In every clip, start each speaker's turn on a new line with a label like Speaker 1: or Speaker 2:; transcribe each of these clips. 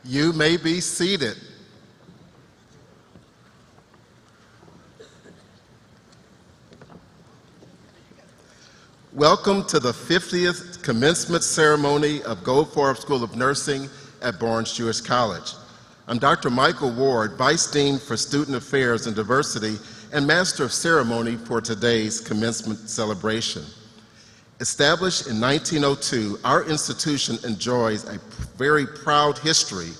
Speaker 1: You may be seated. Welcome to the 50th commencement ceremony of Goldfarb School of Nursing at Barnes-Jewish College. I'm Dr. Michael Ward, Vice Dean for Student Affairs and Diversity and Master of Ceremony for today's commencement celebration. Established in 1902, our institution enjoys a very proud history.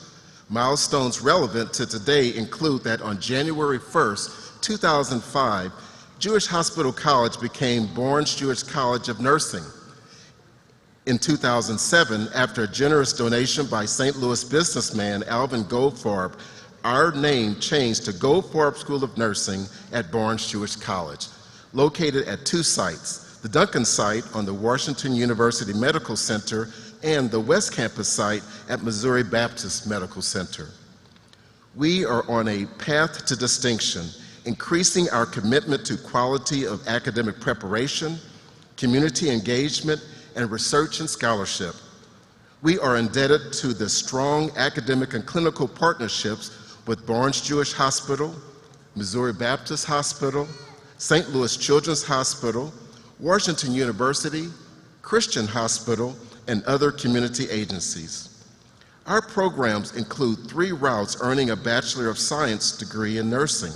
Speaker 1: Milestones relevant to today include that on January 1st, 2005, Jewish Hospital College became Barnes-Jewish College of Nursing. In 2007, after a generous donation by St. Louis businessman Alvin Goldfarb, our name changed to Goldfarb School of Nursing at Barnes-Jewish College, located at two sites, the Duncan site on the Washington University Medical Center and the West Campus site at Missouri Baptist Medical Center. We are on a path to distinction, increasing our commitment to quality of academic preparation, community engagement, and research and scholarship. We are indebted to the strong academic and clinical partnerships with Barnes-Jewish Hospital, Missouri Baptist Hospital, St. Louis Children's Hospital, Washington University, Christian Hospital, and other community agencies. Our programs include 3 routes earning a Bachelor of Science degree in nursing,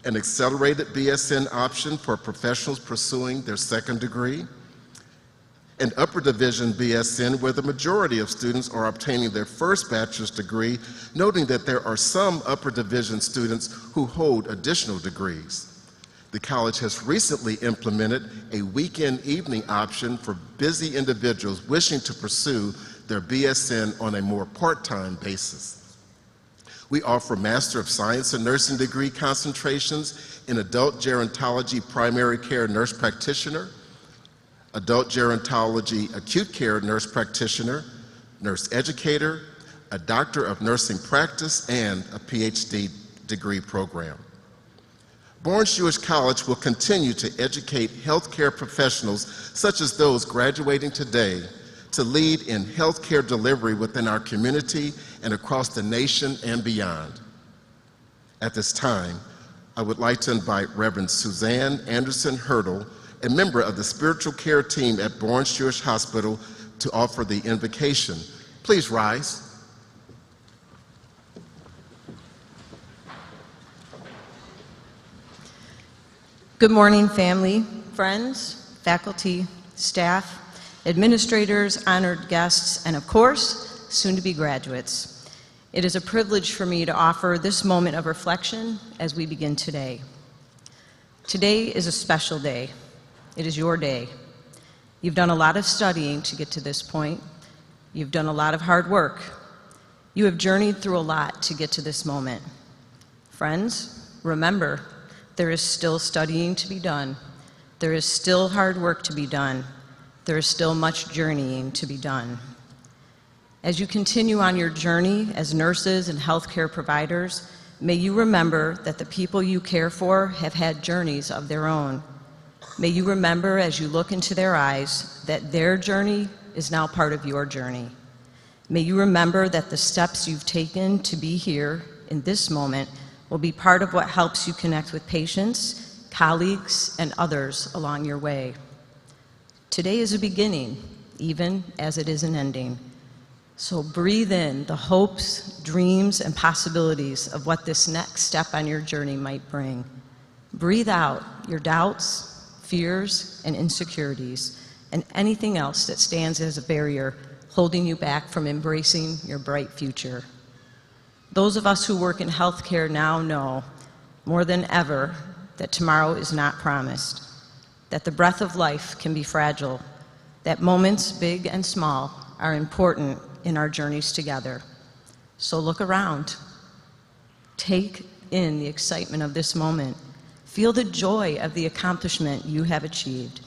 Speaker 1: an accelerated BSN option for professionals pursuing their second degree, an upper division BSN where the majority of students are obtaining their first bachelor's degree, noting that there are some upper division students who hold additional degrees. The college has recently implemented a weekend evening option for busy individuals wishing to pursue their BSN on a more part-time basis. We offer Master of Science in Nursing degree concentrations in Adult Gerontology Primary Care Nurse Practitioner, Adult Gerontology Acute Care Nurse Practitioner, Nurse Educator, a Doctor of Nursing Practice, and a PhD degree program. Barnes-Jewish College will continue to educate healthcare professionals such as those graduating today to lead in healthcare delivery within our community and across the nation and beyond. At this time, I would like to invite Reverend Suzanne Anderson Hurdle, a member of the spiritual care team at Barnes-Jewish Hospital, to offer the invocation. Please rise.
Speaker 2: Good morning, family, friends, faculty, staff, administrators, honored guests, and of course, soon-to-be graduates. It is a privilege for me to offer this moment of reflection as we begin today. Today is a special day. It is your day. You've done a lot of studying to get to this point. You've done a lot of hard work. You have journeyed through a lot to get to this moment. Friends, remember, there is still studying to be done. There is still hard work to be done. There is still much journeying to be done. As you continue on your journey as nurses and healthcare providers, may you remember that the people you care for have had journeys of their own. May you remember as you look into their eyes that their journey is now part of your journey. May you remember that the steps you've taken to be here in this moment will be part of what helps you connect with patients, colleagues, and others along your way. Today is a beginning, even as it is an ending. So breathe in the hopes, dreams, and possibilities of what this next step on your journey might bring. Breathe out your doubts, fears, and insecurities, and anything else that stands as a barrier holding you back from embracing your bright future. Those of us who work in healthcare now know, more than ever, that tomorrow is not promised, that the breath of life can be fragile, that moments, big and small, are important in our journeys together. So look around. Take in the excitement of this moment. Feel the joy of the accomplishment you have achieved.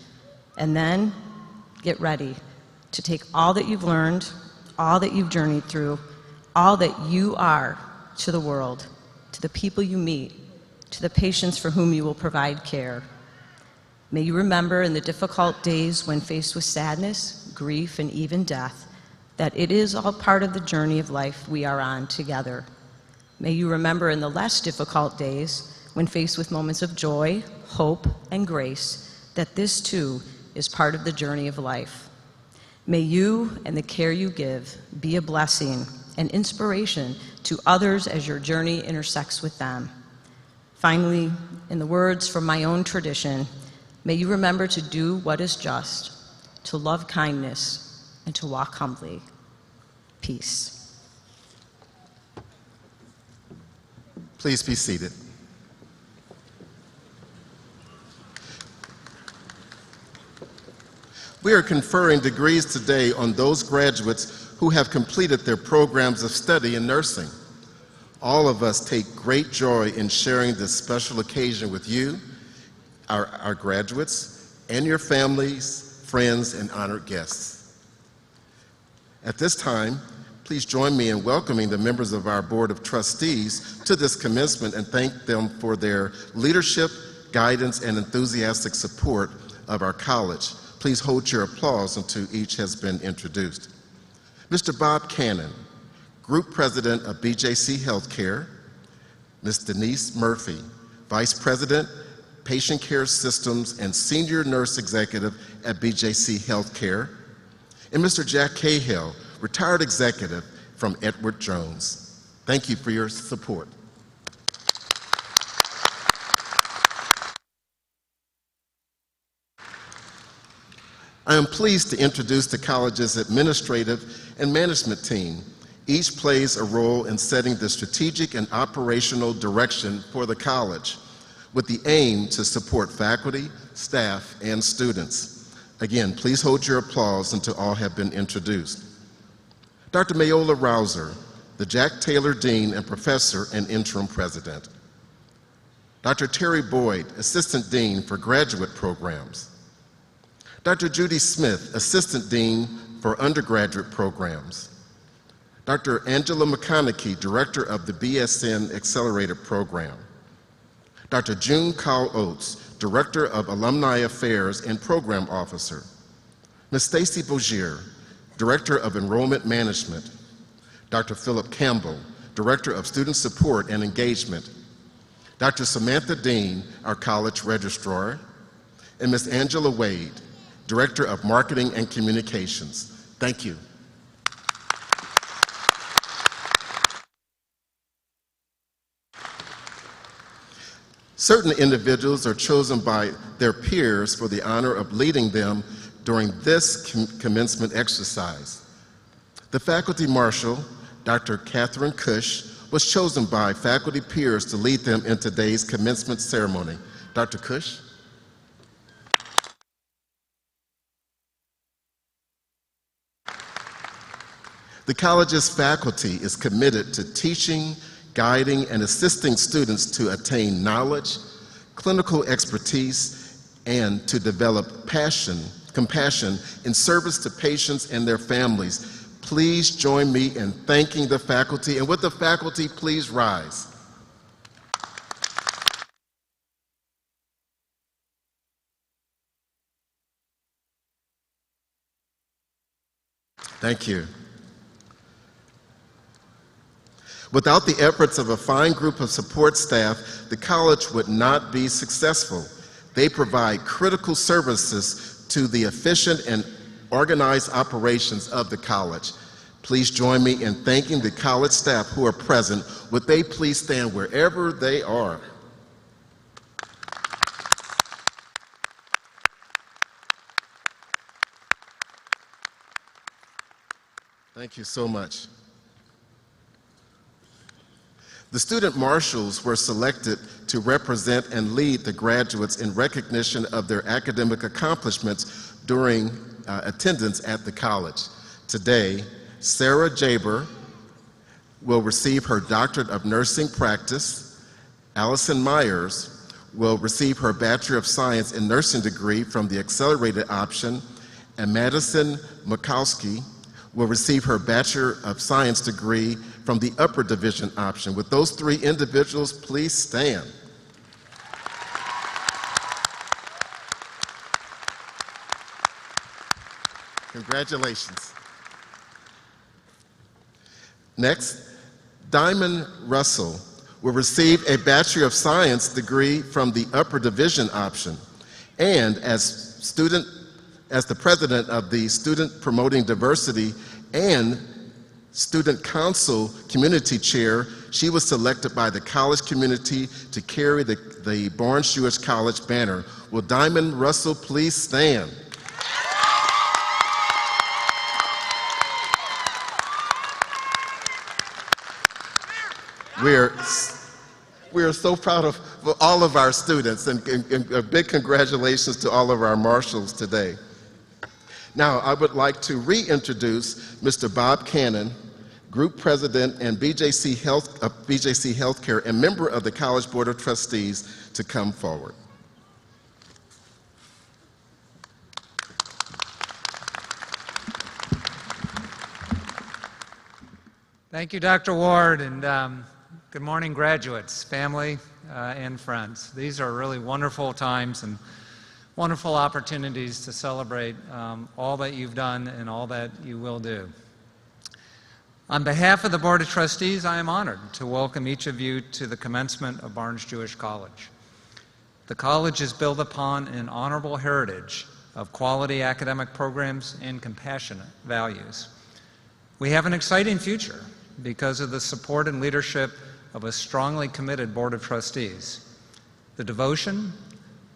Speaker 2: And then get ready to take all that you've learned, all that you've journeyed through, all that you are to the world, to the people you meet, to the patients for whom you will provide care. May you remember in the difficult days when faced with sadness, grief, and even death, that it is all part of the journey of life we are on together. May you remember in the less difficult days, when faced with moments of joy, hope, and grace, that this too is part of the journey of life. May you and the care you give be a blessing and inspiration to others as your journey intersects with them. Finally, in the words from my own tradition, may you remember to do what is just, to love kindness, and to walk humbly. Peace.
Speaker 1: Please be seated. We are conferring degrees today on those graduates who have completed their programs of study in nursing. All of us take great joy in sharing this special occasion with you, our graduates, and your families, friends, and honored guests. At this time, please join me in welcoming the members of our Board of Trustees to this commencement and thank them for their leadership, guidance, and enthusiastic support of our college. Please hold your applause until each has been introduced. Mr. Bob Cannon, Group President of BJC Healthcare. Ms. Denise Murphy, Vice President, Patient Care Systems and Senior Nurse Executive at BJC Healthcare. And Mr. Jack Cahill, Retired Executive from Edward Jones. Thank you for your support. I am pleased to introduce the college's administrative and management team. Each plays a role in setting the strategic and operational direction for the college, with the aim to support faculty, staff, and students. Again, please hold your applause until all have been introduced. Dr. Mayola Rouser, the Jack Taylor Dean and Professor and Interim President. Dr. Terry Boyd, Assistant Dean for Graduate Programs. Dr. Judy Smith, Assistant Dean for Undergraduate Programs. Dr. Angela McConaughey, Director of the BSN Accelerator Program. Dr. June Cowell Oates, Director of Alumni Affairs and Program Officer. Ms. Stacy Bogier, Director of Enrollment Management. Dr. Philip Campbell, Director of Student Support and Engagement. Dr. Samantha Dean, our college registrar. And Ms. Angela Wade, Director of Marketing and Communications. Thank you. Certain individuals are chosen by their peers for the honor of leading them during this commencement exercise. The faculty marshal, Dr. Catherine Cush, was chosen by faculty peers to lead them in today's commencement ceremony. Dr. Cush? The college's faculty is committed to teaching, guiding, and assisting students to attain knowledge, clinical expertise, and to develop compassion in service to patients and their families. Please join me in thanking the faculty, and would the faculty please rise? Thank you. Without the efforts of a fine group of support staff, the college would not be successful. They provide critical services to the efficient and organized operations of the college. Please join me in thanking the college staff who are present. Would they please stand wherever they are? Thank you so much. The student marshals were selected to represent and lead the graduates in recognition of their academic accomplishments during attendance at the college. Today, Sarah Jaber will receive her Doctorate of Nursing Practice. Allison Myers will receive her Bachelor of Science in Nursing degree from the accelerated option, and Madison Makowski will receive her Bachelor of Science degree from the upper division option. With those three individuals, please stand. Congratulations. Next, Diamond Russell will receive a Bachelor of Science degree from the upper division option, and as the president of the Student Promoting Diversity and Student Council Community Chair, she was selected by the college community to carry the Barnes-Jewish College banner. Will Diamond Russell please stand? We are so proud of all of our students, and a big congratulations to all of our marshals today. Now, I would like to reintroduce Mr. Bob Cannon, Group President and BJC Healthcare and member of the College Board of Trustees, to come forward.
Speaker 3: Thank you, Dr. Ward, and good morning, graduates, family, and friends. These are really wonderful times and wonderful opportunities to celebrate all that you've done and all that you will do. On behalf of the Board of Trustees, I am honored to welcome each of you to the commencement of Barnes-Jewish College. The college is built upon an honorable heritage of quality academic programs and compassionate values. We have an exciting future because of the support and leadership of a strongly committed Board of Trustees, the devotion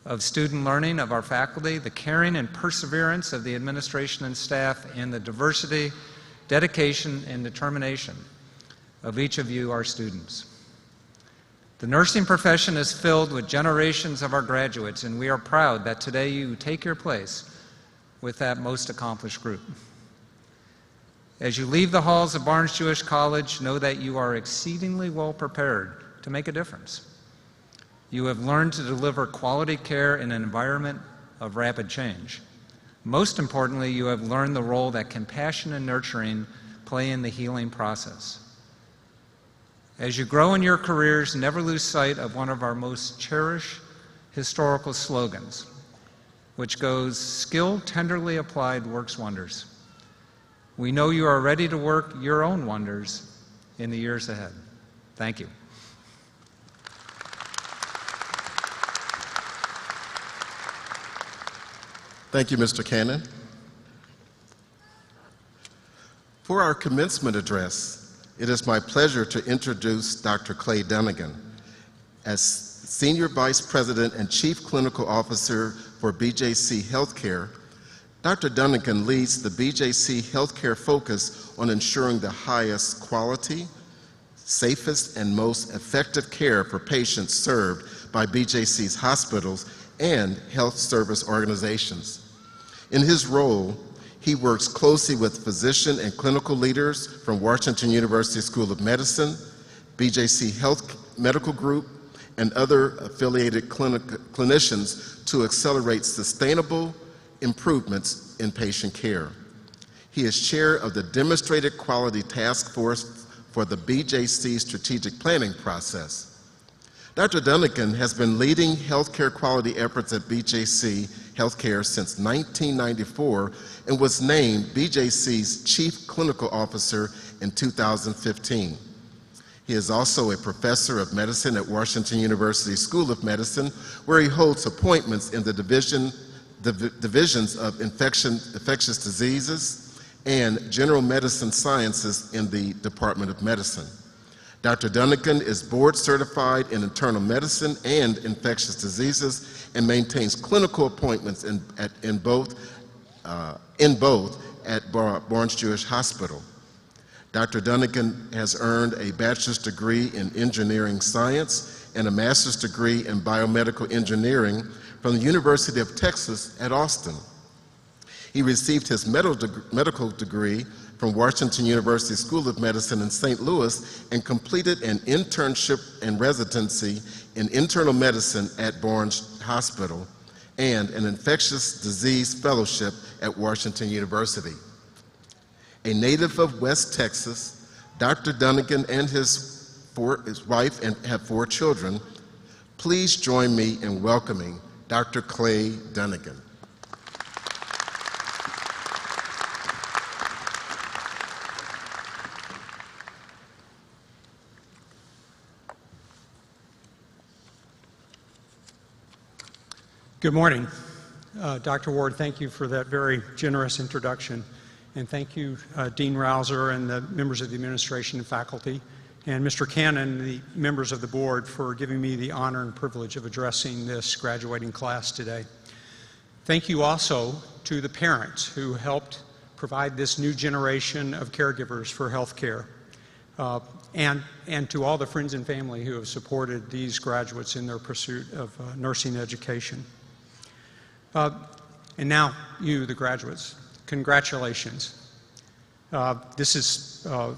Speaker 3: of student learning of our faculty, the caring and perseverance of the administration and staff, and the diversity, dedication, and determination of each of you, our students. The nursing profession is filled with generations of our graduates, and we are proud that today you take your place with that most accomplished group. As you leave the halls of Barnes-Jewish College, know that you are exceedingly well prepared to make a difference. You have learned to deliver quality care in an environment of rapid change. Most importantly, you have learned the role that compassion and nurturing play in the healing process. As you grow in your careers, never lose sight of one of our most cherished historical slogans, which goes, "Skill tenderly applied works wonders." We know you are ready to work your own wonders in the years ahead. Thank you.
Speaker 1: Thank you, Mr. Cannon. For our commencement address, it is my pleasure to introduce Dr. Clay Dunnigan. As Senior Vice President and Chief Clinical Officer for BJC Healthcare, Dr. Dunnigan leads the BJC Healthcare focus on ensuring the highest quality, safest, and most effective care for patients served by BJC's hospitals and health service organizations. In his role, he works closely with physician and clinical leaders from Washington University School of Medicine, BJC Health Medical Group, and other affiliated clinicians to accelerate sustainable improvements in patient care. He is chair of the Demonstrated Quality Task Force for the BJC strategic planning process. Dr. Dunnigan has been leading healthcare quality efforts at BJC Healthcare since 1994 and was named BJC's Chief Clinical Officer in 2015. He is also a professor of medicine at Washington University School of Medicine, where he holds appointments in the divisions of infectious diseases and general medicine sciences in the Department of Medicine. Dr. Dunnigan is board certified in internal medicine and infectious diseases and maintains clinical appointments in both at Barnes-Jewish Hospital. Dr. Dunnigan has earned a bachelor's degree in engineering science and a master's degree in biomedical engineering from the University of Texas at Austin. He received his medical degree from Washington University School of Medicine in St. Louis and completed an internship and residency in internal medicine at Barnes Hospital and an infectious disease fellowship at Washington University. A native of West Texas, Dr. Dunnigan and his wife have 4 children. Please join me in welcoming Dr. Clay Dunnigan.
Speaker 4: Good morning. Dr. Ward, thank you for that very generous introduction. And thank you, Dean Rausser and the members of the administration and faculty, and Mr. Cannon, the members of the board, for giving me the honor and privilege of addressing this graduating class today. Thank you also to the parents who helped provide this new generation of caregivers for health care, and to all the friends and family who have supported these graduates in their pursuit of nursing education. And now, you, the graduates, congratulations. This is a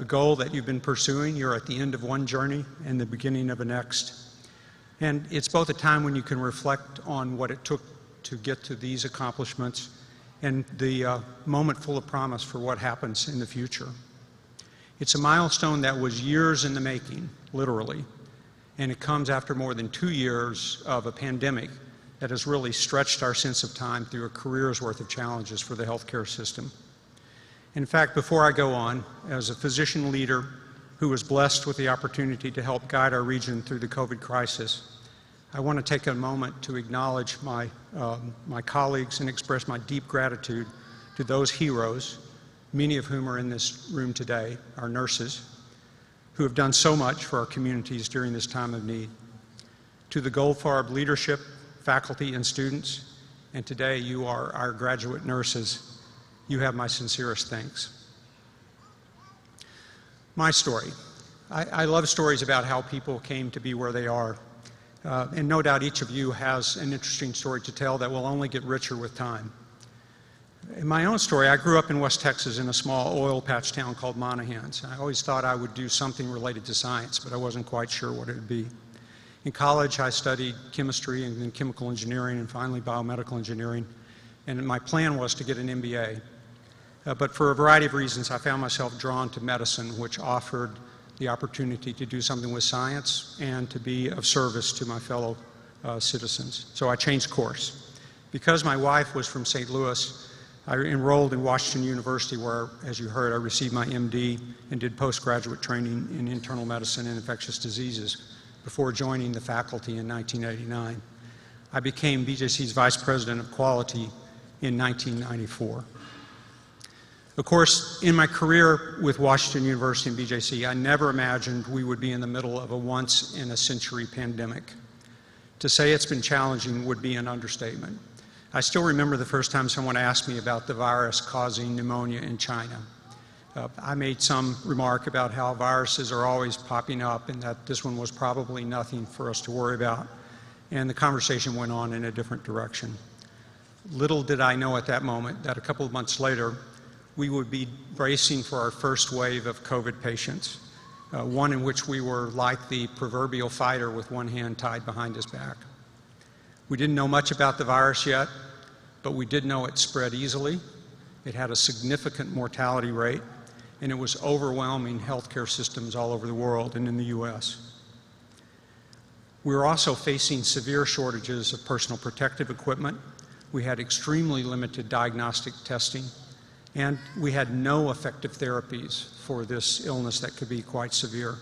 Speaker 4: goal that you've been pursuing. You're at the end of one journey and the beginning of a next. And it's both a time when you can reflect on what it took to get to these accomplishments and the moment full of promise for what happens in the future. It's a milestone that was years in the making, literally, and it comes after more than 2 years of a pandemic that has really stretched our sense of time through a career's worth of challenges for the healthcare system. In fact, before I go on, as a physician leader who was blessed with the opportunity to help guide our region through the COVID crisis, I want to take a moment to acknowledge my colleagues and express my deep gratitude to those heroes, many of whom are in this room today, our nurses, who have done so much for our communities during this time of need. To the Goldfarb leadership, faculty, and students, and today you are our graduate nurses, you have my sincerest thanks. My story. I love stories about how people came to be where they are. And no doubt each of you has an interesting story to tell that will only get richer with time. In my own story, I grew up in West Texas in a small oil patch town called Monahans. I always thought I would do something related to science, but I wasn't quite sure what it would be. In college, I studied chemistry and then chemical engineering and finally biomedical engineering, and my plan was to get an MBA. But for a variety of reasons, I found myself drawn to medicine, which offered the opportunity to do something with science and to be of service to my fellow citizens. So I changed course. Because my wife was from St. Louis, I enrolled in Washington University where, as you heard, I received my MD and did postgraduate training in internal medicine and infectious diseases before joining the faculty in 1989. I became BJC's Vice President of Quality in 1994. Of course, in my career with Washington University and BJC, I never imagined we would be in the middle of a once-in-a-century pandemic. To say it's been challenging would be an understatement. I still remember the first time someone asked me about the virus causing pneumonia in China. I made some remark about how viruses are always popping up and that this one was probably nothing for us to worry about. And the conversation went on in a different direction. Little did I know at that moment that a couple of months later, we would be bracing for our first wave of COVID patients, one in which we were like the proverbial fighter with one hand tied behind his back. We didn't know much about the virus yet, but we did know it spread easily. It had a significant mortality rate, and it was overwhelming healthcare systems all over the world and in the US. We were also facing severe shortages of personal protective equipment. We had extremely limited diagnostic testing, and we had no effective therapies for this illness that could be quite severe.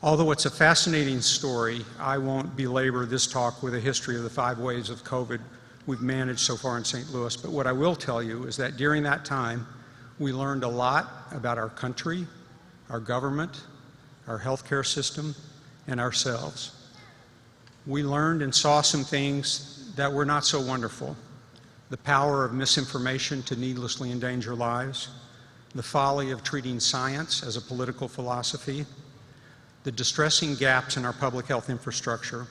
Speaker 4: Although it's a fascinating story, I won't belabor this talk with a history of the 5 waves of COVID we've managed so far in St. Louis. But what I will tell you is that during that time, we learned a lot about our country, our government, our healthcare system, and ourselves. We learned and saw some things that were not so wonderful. The power of misinformation to needlessly endanger lives, the folly of treating science as a political philosophy, the distressing gaps in our public health infrastructure,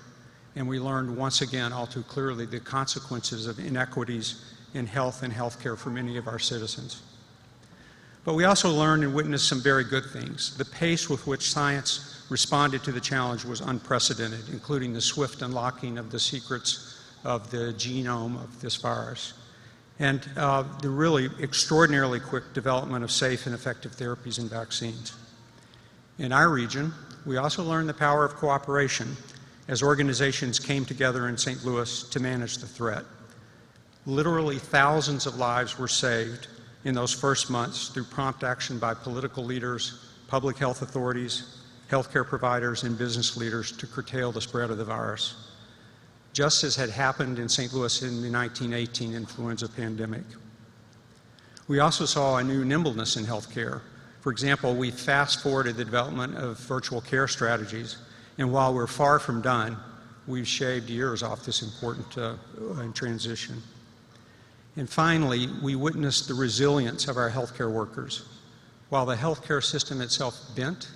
Speaker 4: and we learned once again all too clearly the consequences of inequities in health and healthcare for many of our citizens. But we also learned and witnessed some very good things. The pace with which science responded to the challenge was unprecedented, including the swift unlocking of the secrets of the genome of this virus, and the really extraordinarily quick development of safe and effective therapies and vaccines. In our region, we also learned the power of cooperation as organizations came together in St. Louis to manage the threat. Literally thousands of lives were saved in those first months through prompt action by political leaders, public health authorities, healthcare providers, and business leaders to curtail the spread of the virus. just as had happened in St. Louis in the 1918 influenza pandemic. We also saw a new nimbleness in healthcare. For example, we fast-forwarded the development of virtual care strategies, and while we're far from done, we've shaved years off this important transition. And finally, we witnessed the resilience of our healthcare workers. While the healthcare system itself bent,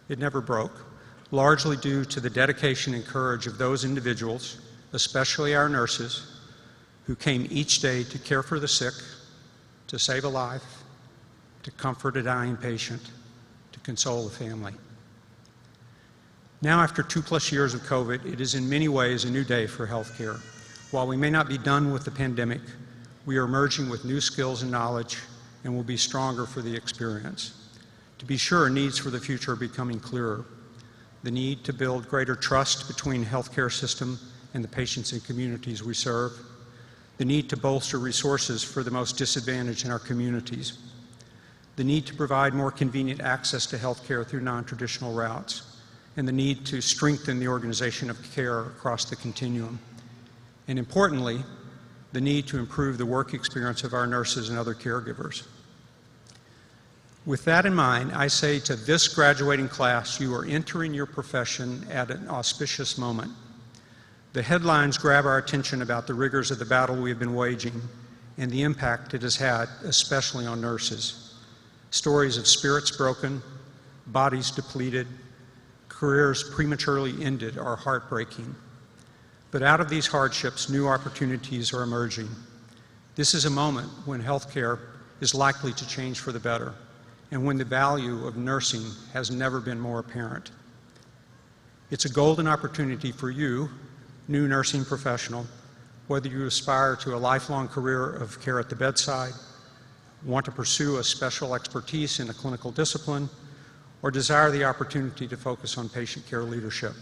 Speaker 4: it never broke, largely due to the dedication and courage of those individuals, especially our nurses, who came each day to care for the sick, to save a life, to comfort a dying patient, to console a family. Now, after 2+ years of COVID, it is in many ways a new day for healthcare. While we may not be done with the pandemic, we are emerging with new skills and knowledge and will be stronger for the experience. To be sure, needs for the future are becoming clearer. The need to build greater trust between the healthcare system and the patients and communities we serve. The need to bolster resources for the most disadvantaged in our communities. The need to provide more convenient access to healthcare through non-traditional routes. And the need to strengthen the organization of care across the continuum. And importantly, the need to improve the work experience of our nurses and other caregivers. With that in mind, I say to this graduating class, you are entering your profession at an auspicious moment. The headlines grab our attention about the rigors of the battle we have been waging and the impact it has had, especially on nurses. Stories of spirits broken, bodies depleted, careers prematurely ended are heartbreaking. But out of these hardships, new opportunities are emerging. This is a moment when healthcare is likely to change for the better, and when the value of nursing has never been more apparent. It's a golden opportunity for you, new nursing professional, whether you aspire to a lifelong career of care at the bedside, want to pursue a special expertise in a clinical discipline, or desire the opportunity to focus on patient care leadership.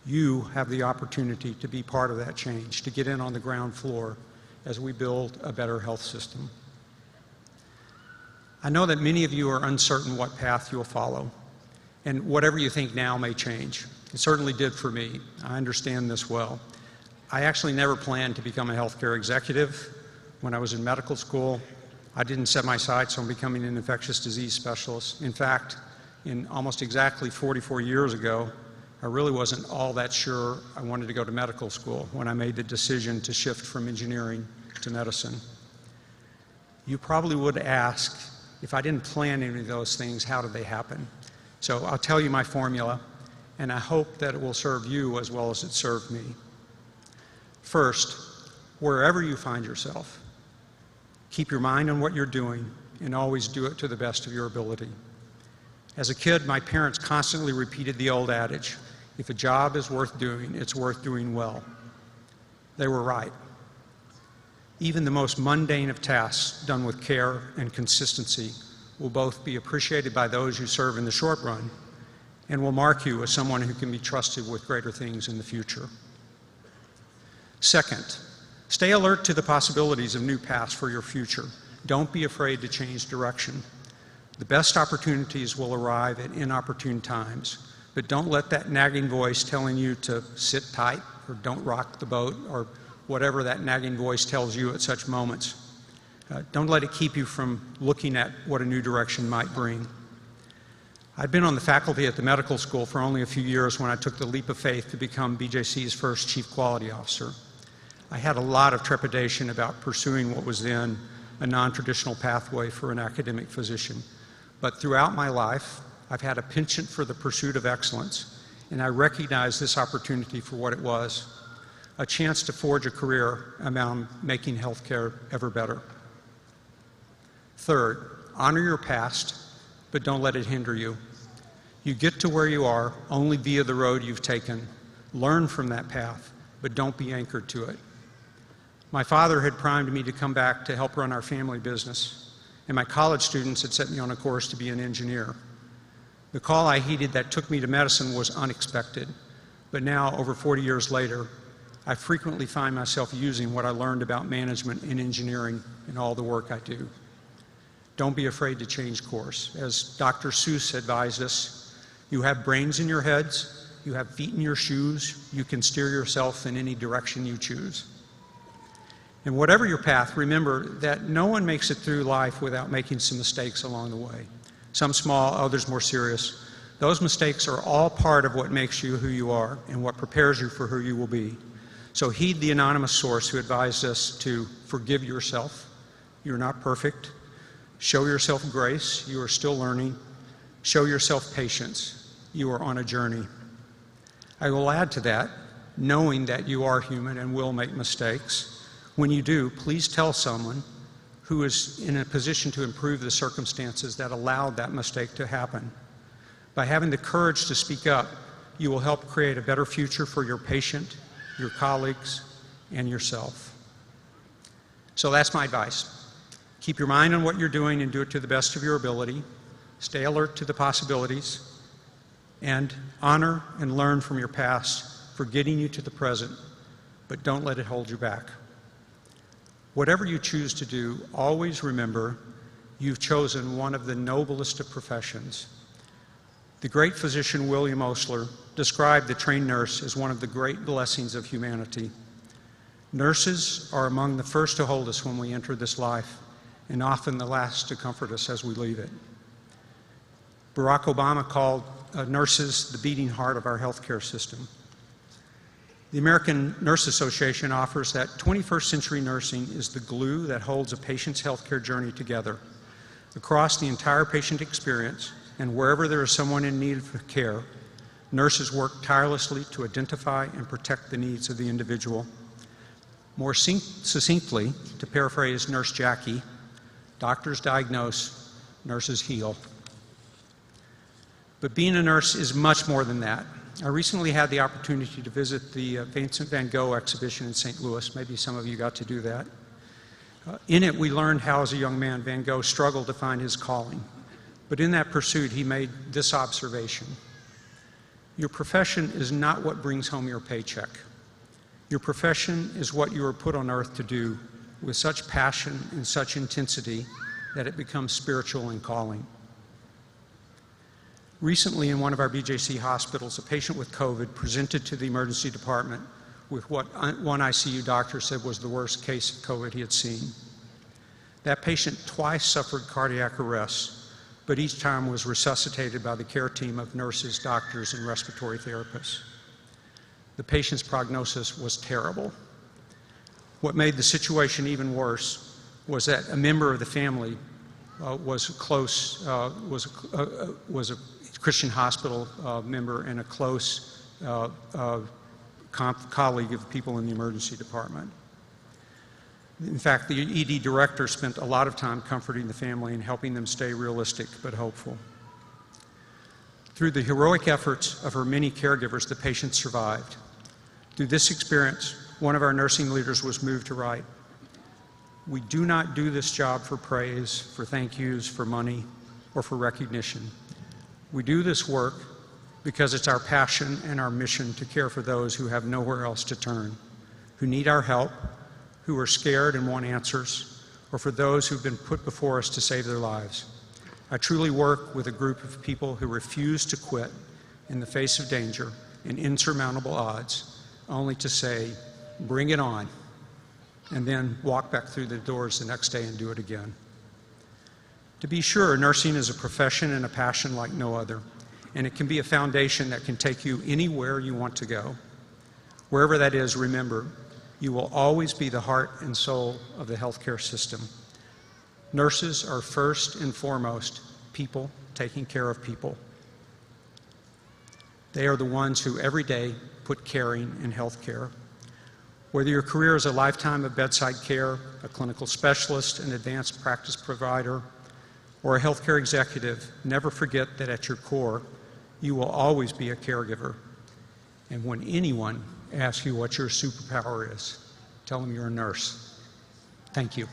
Speaker 4: You have the opportunity to be part of that change, to get in on the ground floor as we build a better health system. I know that many of you are uncertain what path you'll follow, and whatever you think now may change. It certainly did for me. I understand this well. I actually never planned to become a healthcare executive. When I was in medical school, I didn't set my sights on becoming an infectious disease specialist. In fact, in almost exactly 44 years ago, I really wasn't all that sure I wanted to go to medical school when I made the decision to shift from engineering to medicine. You probably would ask, if I didn't plan any of those things, how did they happen? So I'll tell you my formula, and I hope that it will serve you as well as it served me. First, wherever you find yourself, keep your mind on what you're doing and always do it to the best of your ability. As a kid, my parents constantly repeated the old adage, if a job is worth doing, it's worth doing well. They were right. Even the most mundane of tasks done with care and consistency will both be appreciated by those you serve in the short run and will mark you as someone who can be trusted with greater things in the future. Second, stay alert to the possibilities of new paths for your future. Don't be afraid to change direction. The best opportunities will arrive at inopportune times, but don't let that nagging voice telling you to sit tight or don't rock the boat or whatever that nagging voice tells you at such moments. Don't let it keep you from looking at what a new direction might bring. I'd been on the faculty at the medical school for only a few years when I took the leap of faith to become BJC's first chief quality officer. I had a lot of trepidation about pursuing what was then a non-traditional pathway for an academic physician. But throughout my life, I've had a penchant for the pursuit of excellence, and I recognize this opportunity for what it was, a chance to forge a career around making healthcare ever better. Third, honor your past, but don't let it hinder you. You get to where you are only via the road you've taken. Learn from that path, but don't be anchored to it. My father had primed me to come back to help run our family business, and my college students had set me on a course to be an engineer. The call I heeded that took me to medicine was unexpected, but now, over 40 years later, I frequently find myself using what I learned about management and engineering in all the work I do. Don't be afraid to change course. As Dr. Seuss advised us, you have brains in your heads, You have feet in your shoes. You can steer yourself in any direction you choose. And whatever your path, remember that no one makes it through life without making some mistakes along the way. Some small, others more serious. Those mistakes are all part of what makes you who you are and what prepares you for who you will be. So heed the anonymous source who advised us to forgive yourself. You're not perfect. Show yourself grace. You are still learning. Show yourself patience. You are on a journey. I will add to that, knowing that you are human and will make mistakes. When you do, please tell someone who is in a position to improve the circumstances that allowed that mistake to happen. By having the courage to speak up, you will help create a better future for your patient, your colleagues, and yourself. So that's my advice. Keep your mind on what you're doing and do it to the best of your ability. Stay alert to the possibilities, and honor and learn from your past for getting you to the present, but don't let it hold you back. Whatever you choose to do, always remember you've chosen one of the noblest of professions. The great physician William Osler described the trained nurse as one of the great blessings of humanity. Nurses are among the first to hold us when we enter this life, and often the last to comfort us as we leave it. Barack Obama called nurses the beating heart of our healthcare system. The American Nurse Association offers that 21st century nursing is the glue that holds a patient's healthcare journey together. Across the entire patient experience, and wherever there is someone in need of care, nurses work tirelessly to identify and protect the needs of the individual. More succinctly, to paraphrase Nurse Jackie, doctors diagnose, nurses heal. But being a nurse is much more than that. I recently had the opportunity to visit the Vincent van Gogh exhibition in St. Louis. Maybe some of you got to do that. In it, we learned how, as a young man, Van Gogh struggled to find his calling. But in that pursuit, he made this observation. Your profession is not what brings home your paycheck. Your profession is what you are put on earth to do with such passion and such intensity that it becomes spiritual and calling. Recently, in one of our BJC hospitals, a patient with COVID presented to the emergency department with what one ICU doctor said was the worst case of COVID he had seen. That patient twice suffered cardiac arrest, but each time was resuscitated by the care team of nurses, doctors, and respiratory therapists. The patient's prognosis was terrible. What made the situation even worse was that a member of the family was a Christian hospital member and a close colleague of people in the emergency department. In fact, the ED director spent a lot of time comforting the family and helping them stay realistic but hopeful. Through the heroic efforts of her many caregivers, the patient survived. Through this experience, one of our nursing leaders was moved to write, "We do not do this job for praise, for thank yous, for money, or for recognition. We do this work because it's our passion and our mission to care for those who have nowhere else to turn, who need our help, who are scared and want answers, or for those who've been put before us to save their lives. I truly work with a group of people who refuse to quit in the face of danger and insurmountable odds, only to say, 'Bring it on,' and then walk back through the doors the next day and do it again." To be sure, nursing is a profession and a passion like no other, and it can be a foundation that can take you anywhere you want to go. Wherever that is, remember, you will always be the heart and soul of the healthcare system. Nurses are first and foremost people taking care of people. They are the ones who every day put caring in healthcare. Whether your career is a lifetime of bedside care, a clinical specialist, an advanced practice provider, or a healthcare executive, never forget that at your core, you will always be a caregiver. And when anyone asks you what your superpower is, tell them you're a nurse. Thank you.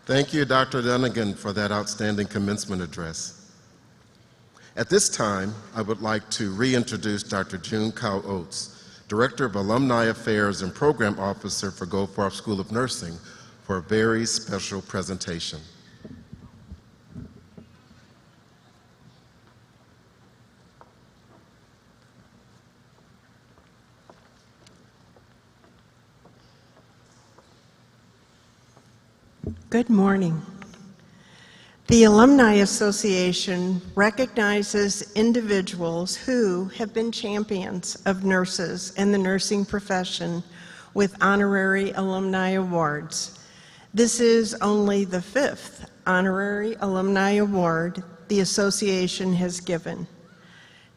Speaker 1: Thank you, Dr. Dunnigan, for that outstanding commencement address. At this time, I would like to reintroduce Dr. June Cow Oates. Director of Alumni Affairs and Program Officer for Goldfarb School of Nursing, for a very special presentation.
Speaker 5: Good morning. The Alumni Association recognizes individuals who have been champions of nurses and the nursing profession with honorary alumni awards. This is only the 5th honorary alumni award the association has given.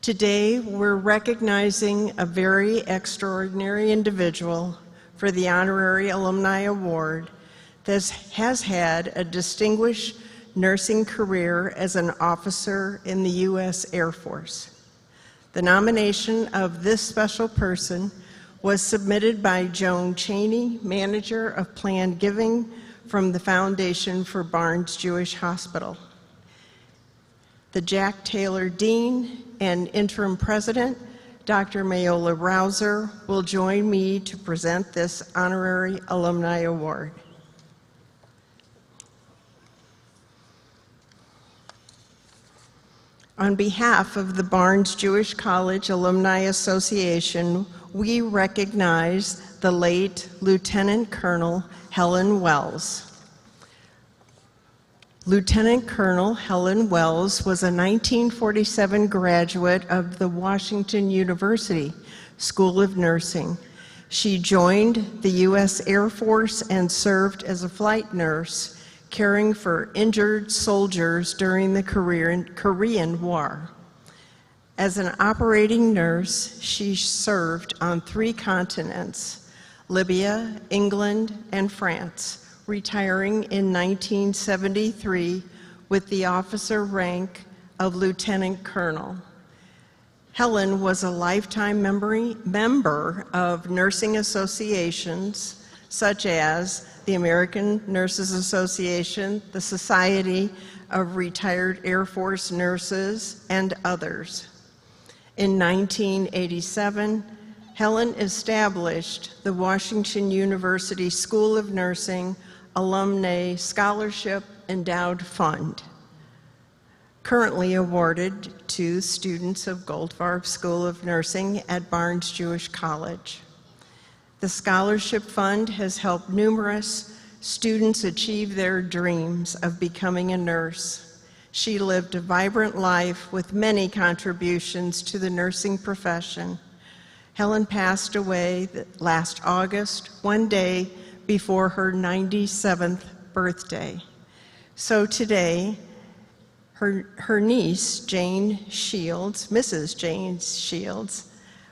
Speaker 5: Today, we're recognizing a very extraordinary individual for the honorary alumni award that has had a distinguished nursing career as an officer in the U.S. Air Force. The nomination of this special person was submitted by Joan Cheney, Manager of Planned Giving from the Foundation for Barnes Jewish Hospital. The Jack Taylor Dean and Interim President, Dr. Mayola Rouser, will join me to present this honorary alumni award. On behalf of the Barnes Jewish College Alumni Association, we recognize the late Lieutenant Colonel Helen Wells. Lieutenant Colonel Helen Wells was a 1947 graduate of the Washington University School of Nursing. She joined the U.S. Air Force and served as a flight nurse, caring for injured soldiers during the Korean War. As an operating nurse, she served on 3 continents, Libya, England, and France, retiring in 1973 with the officer rank of Lieutenant Colonel. Helen was a lifetime member of nursing associations such as the American Nurses Association, the Society of Retired Air Force Nurses, and others. In 1987, Helen established the Washington University School of Nursing Alumni Scholarship Endowed Fund, currently awarded to students of Goldfarb School of Nursing at Barnes Jewish College. The scholarship fund has helped numerous students achieve their dreams of becoming a nurse. She lived a vibrant life with many contributions to the nursing profession. Helen passed away last August, one day before her 97th birthday. So today, her niece, Jane Shields, Mrs. Jane Shields,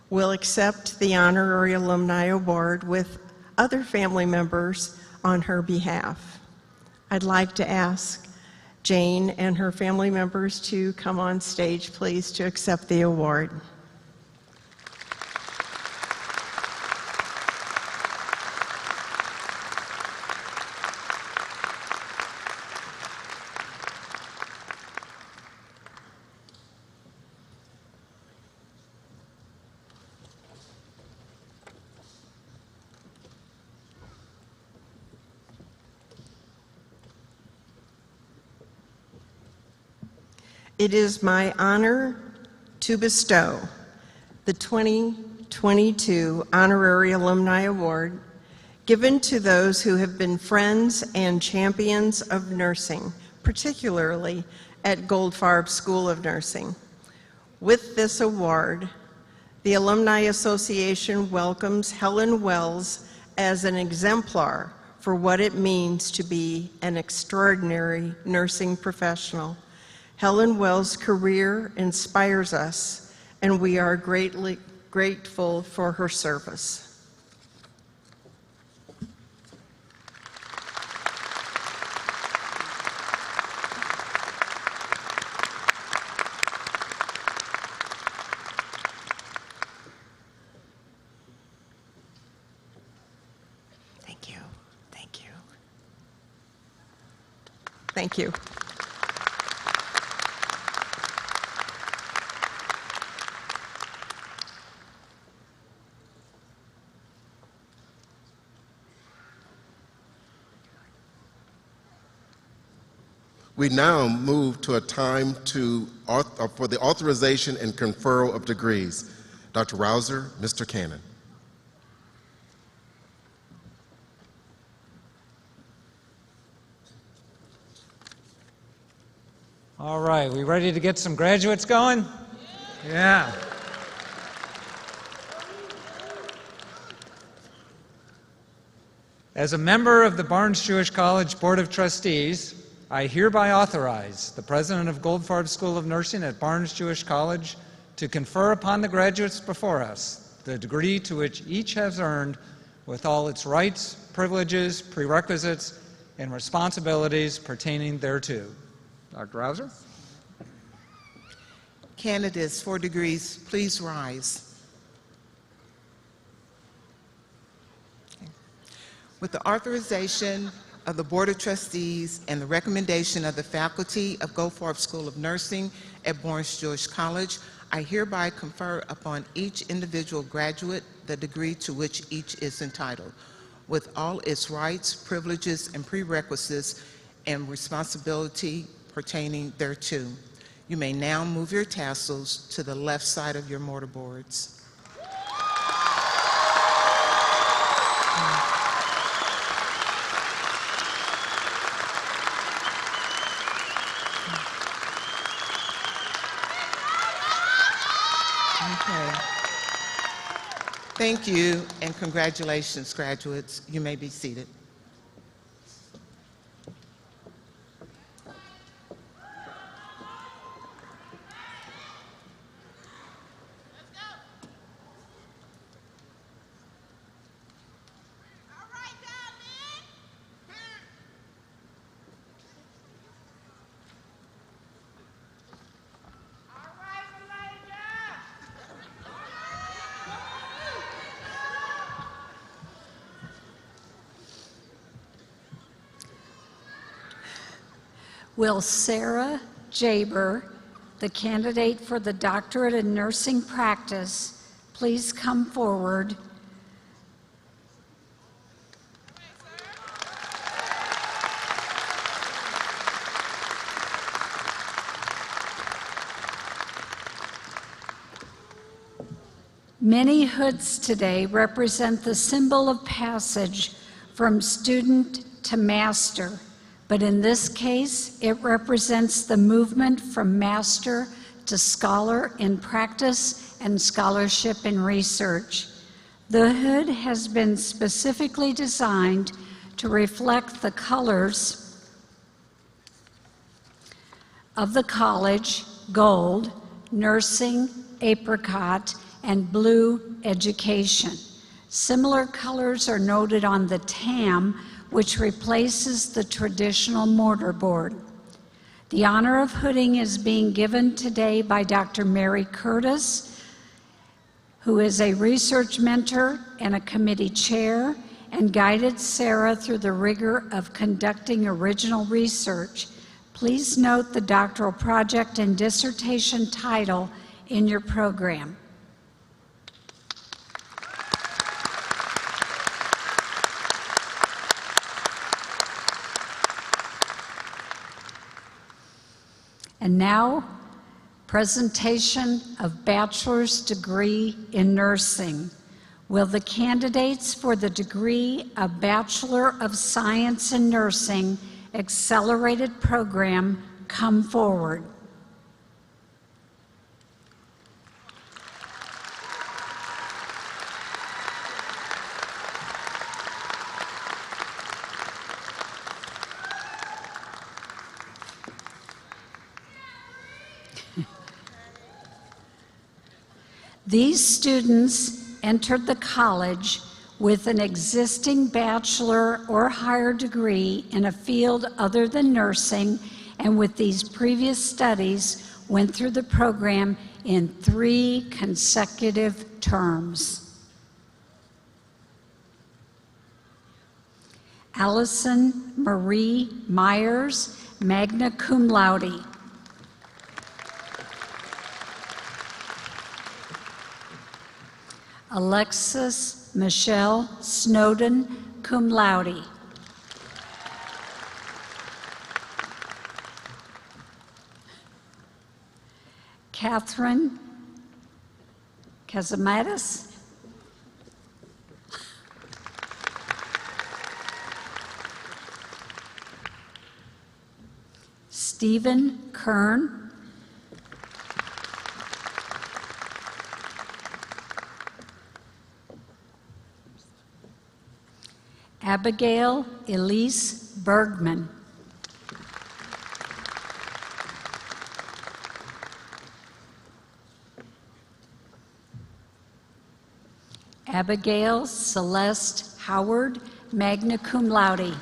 Speaker 5: will accept the Honorary Alumni Award with other family members on her behalf. I'd like to ask Jane and her family members to come on stage, please, to accept the award. It is my honor to bestow the 2022 Honorary Alumni Award given to those who have been friends and champions of nursing, particularly at Goldfarb School of Nursing. With this award, the Alumni Association welcomes Helen Wells as an exemplar for what it means to be an extraordinary nursing professional. Helen Wells' career inspires us, and we are greatly grateful for her service. Thank you. Thank you. Thank you.
Speaker 1: We now move to a time for the authorization and conferral of degrees. Dr. Rouser, Mr. Cannon.
Speaker 3: All right, we ready to get some graduates going? Yeah. As a member of the Barnes Jewish College Board of Trustees, I hereby authorize the president of Goldfarb School of Nursing at Barnes Jewish College to confer upon the graduates before us the degree to which each has earned with all its rights, privileges, prerequisites, and responsibilities pertaining thereto. Dr. Rouser?
Speaker 6: Candidates for degrees, please rise. With the authorization of the Board of Trustees and the recommendation of the faculty of Goldfarb School of Nursing at Barnes Jewish College, I hereby confer upon each individual graduate the degree to which each is entitled, with all its rights, privileges, and prerequisites and responsibility pertaining thereto. You may now move your tassels to the left side of your mortarboards. Okay. Thank you and congratulations, graduates. You may be seated.
Speaker 7: Will Sarah Jaber, the candidate for the doctorate in nursing practice, please come forward? Many hoods today represent the symbol of passage from student to master. But in this case, it represents the movement from master to scholar in practice and scholarship in research. The hood has been specifically designed to reflect the colors of the college: gold, nursing, apricot, and blue, education. Similar colors are noted on the tam, which replaces the traditional mortarboard. The honor of hooding is being given today by Dr. Mary Curtis, who is a research mentor and a committee chair and guided Sarah through the rigor of conducting original research. Please note the doctoral project and dissertation title in your program. And now, presentation of bachelor's degree in nursing. Will the candidates for the degree of Bachelor of Science in Nursing Accelerated Program come forward? These students entered the college with an existing bachelor or higher degree in a field other than nursing, and with these previous studies went through the program in 3 consecutive terms. Allison Marie Myers, magna cum laude. Alexis Michelle Snowden, cum laude. Catherine Kazamatis. Stephen Kern. Abigail Elise Bergman. Abigail Celeste Howard, magna cum laude.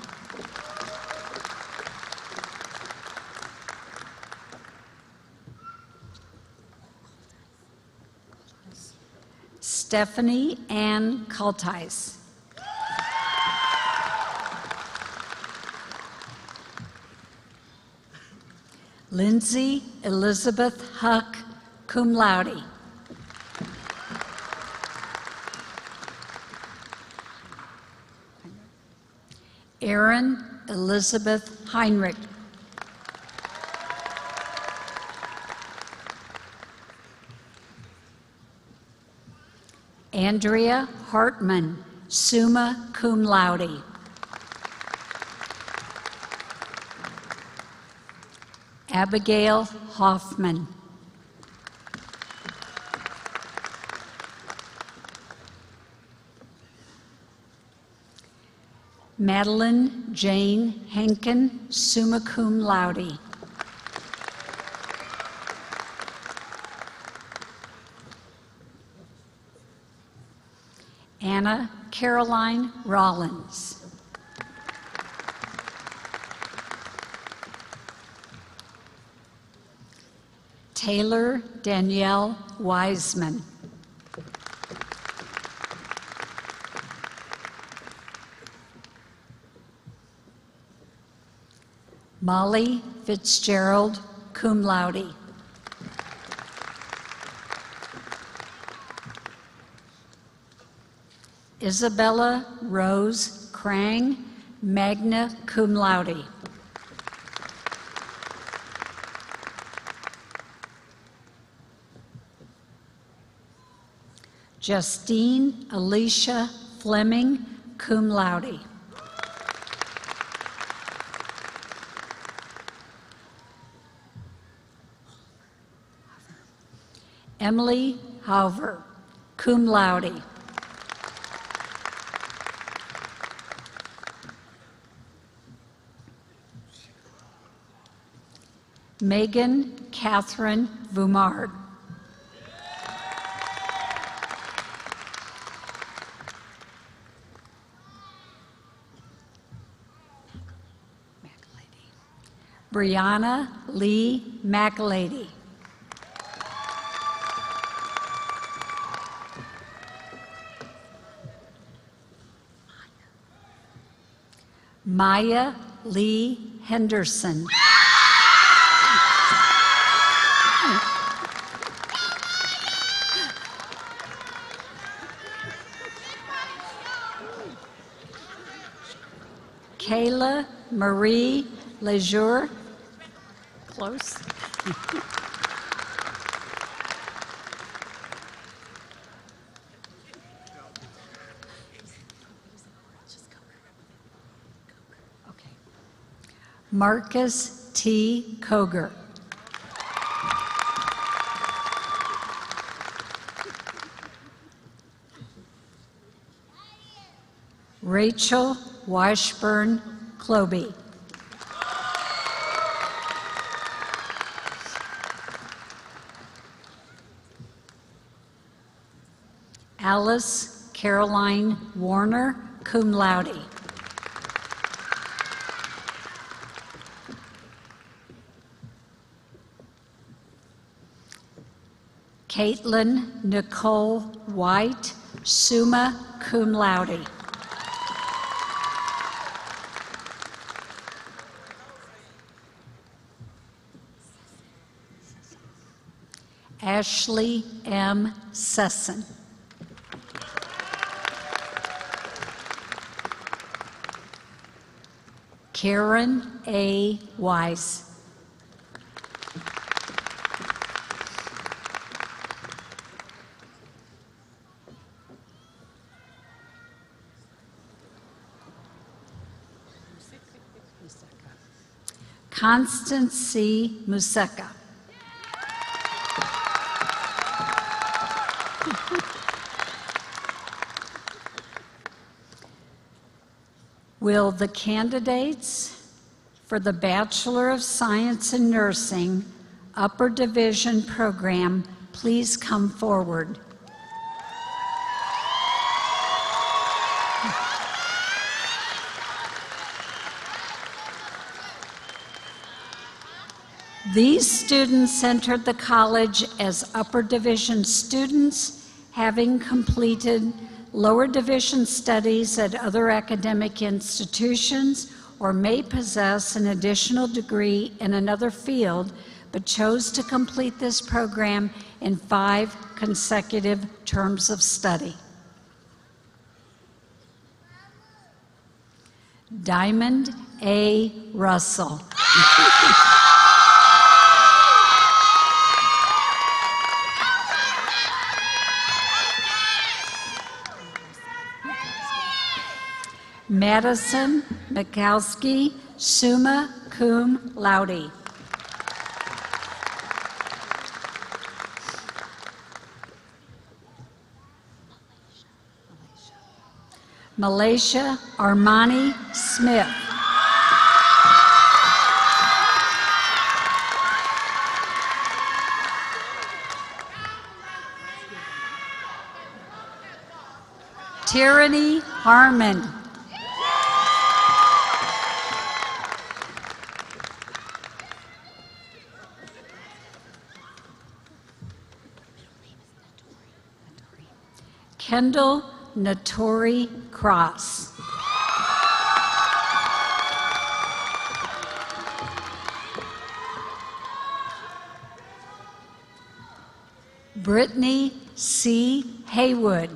Speaker 7: Stephanie Ann Kultais. Lindsay Elizabeth Huck, cum laude. Erin Elizabeth Heinrich. Andrea Hartman, summa cum laude. Abigail Hoffman. Madeline Jane Henkin, summa cum laude. Anna Caroline Rollins. Taylor Danielle Wiseman. Molly Fitzgerald, cum laude. Isabella Rose Krang, magna cum laude. Justine Alicia Fleming, cum laude. Emily Hauver, cum laude. Megan Catherine Vumard. Brianna Lee McAlady. Maya Lee Henderson. Kayla Marie Lejour. Close. Okay. Marcus T. Koger. Rachel Washburn Cloby. Alice Caroline Warner, cum laude. Caitlin Nicole White, summa cum laude. Ashley M. Sesson. Karen A. Weiss. Constance C. Museka. Will the candidates for the Bachelor of Science in Nursing Upper Division program please come forward? These students entered the college as upper division students, having completed lower division studies at other academic institutions, or may possess an additional degree in another field, but chose to complete this program in 5 consecutive terms of study. Diamond A. Russell. Madison Mikowski, summa cum laude. Malaysia Armani Smith. Tyranny Harmon. Kendall Natori Cross. Brittany C. Haywood.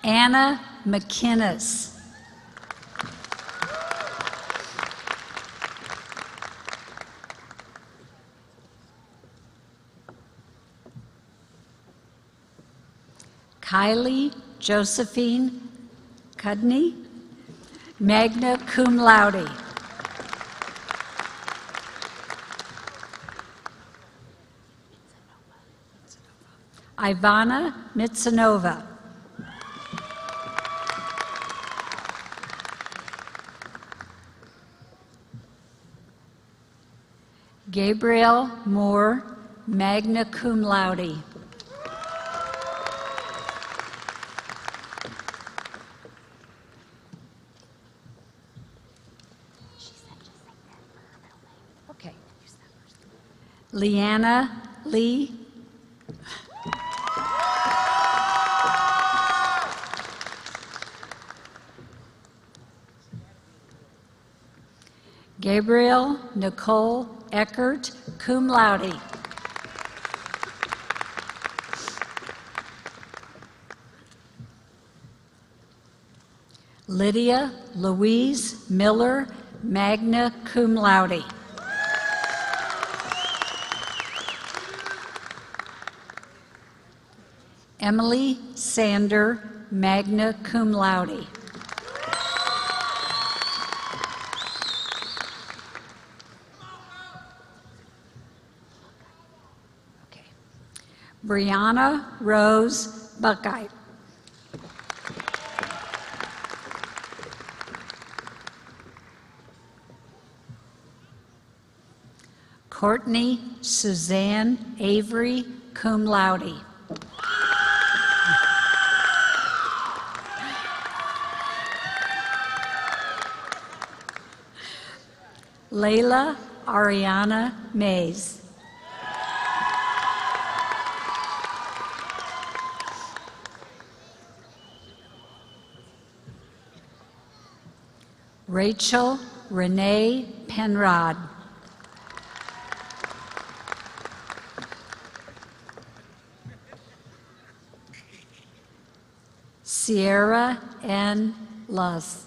Speaker 7: Anna McInnes. Kylie Josephine Cudney, magna cum laude. Ivana Mitsanova. Gabriel Moore, magna cum laude. Okay. Leanna Lee. Gabriel Nicole Eckert, cum laude. Lydia Louise Miller, magna cum laude. Emily Sander, magna cum laude. Okay. Brianna Rose Buckeye. Courtney Suzanne Avery, cum laude. Layla Ariana Mays. Rachel Renee Penrod. Sierra N. Luss.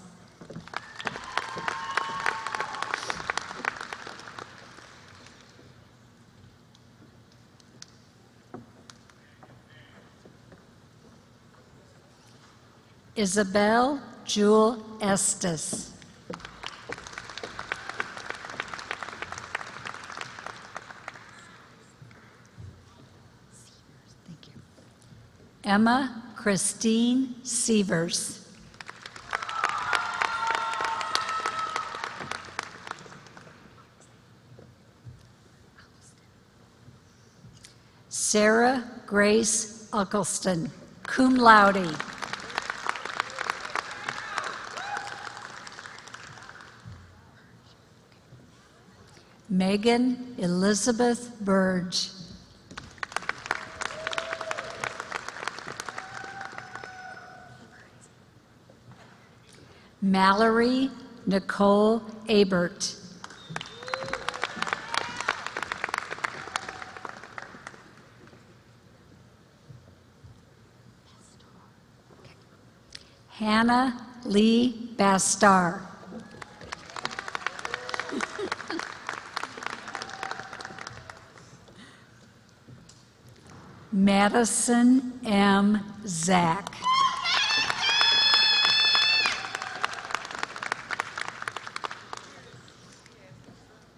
Speaker 7: Isabel Jewel Estes. Emma Christine Sievers. Sarah Grace Uckleston, cum laude. Megan Elizabeth Burge. Mallory Nicole Abert. Hannah Lee Bastar. Madison M. Zach.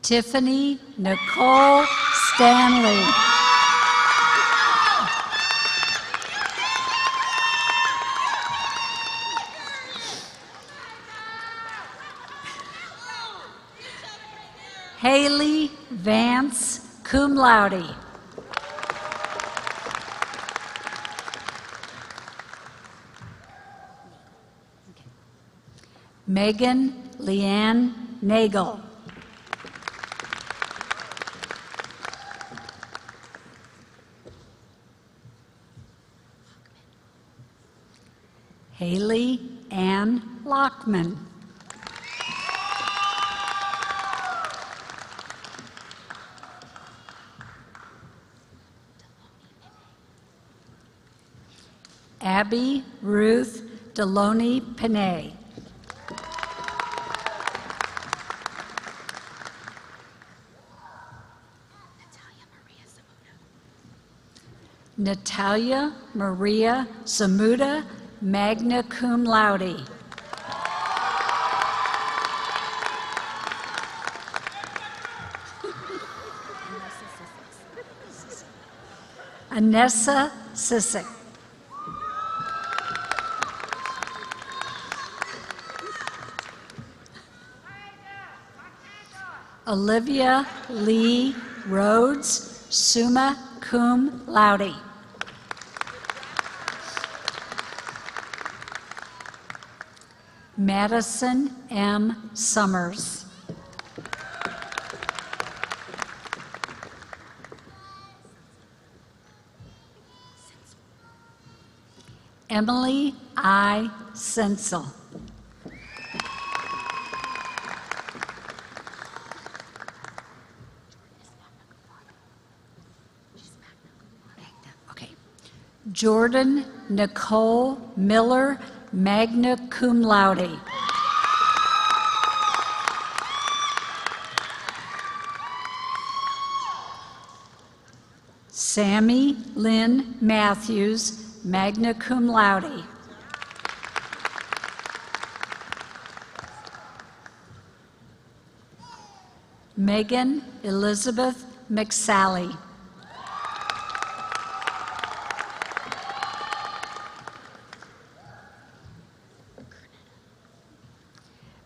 Speaker 7: Tiffany Nicole Stanley. Haley Vance, cum laude. Megan Leanne Nagel. Haley Ann Lockman. Abby Ruth Deloney Panay. Natalia Maria Zamuda, magna cum laude. Anessa Sissick. Olivia Lee Rhodes, summa cum laude. Madison M. Summers. Emily I. Sensel. Okay. Jordan Nicole Miller, magna cum laude. Sammy Lynn Matthews, magna cum laude. Megan Elizabeth McSally.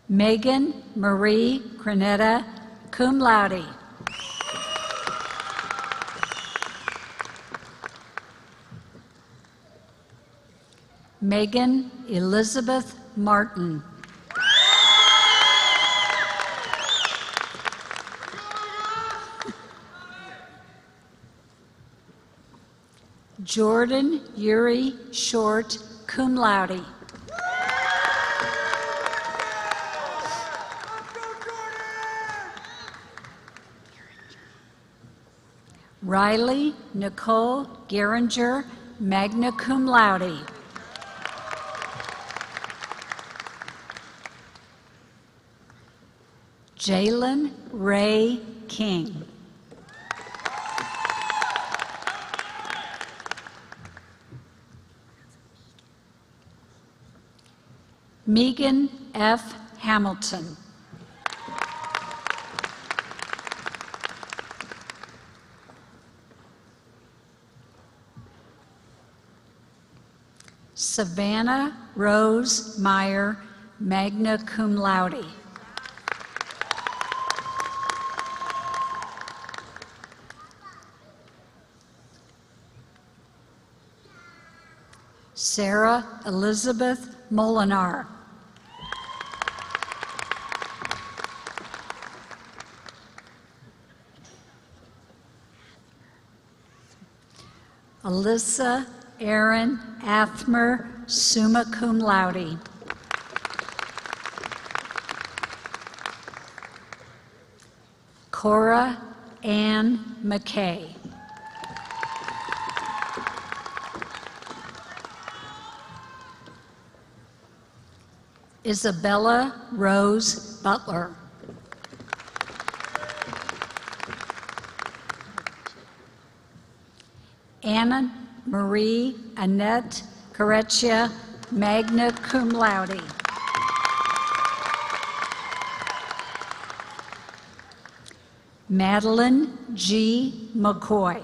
Speaker 7: Megan Marie Crenetta, cum laude. Megan Elizabeth Martin. Jordan Yuri Short, cum laude. Riley Nicole Geringer, magna cum laude. Jalen Ray King. Megan F. Hamilton. Savannah Rose Meyer, magna cum laude. Sarah Elizabeth Molinar. Alyssa Erin Athmer, summa cum laude. Cora Ann McKay. Isabella Rose Butler. Anna Marie Annette Correccia, magna cum laude. Madeline G. McCoy.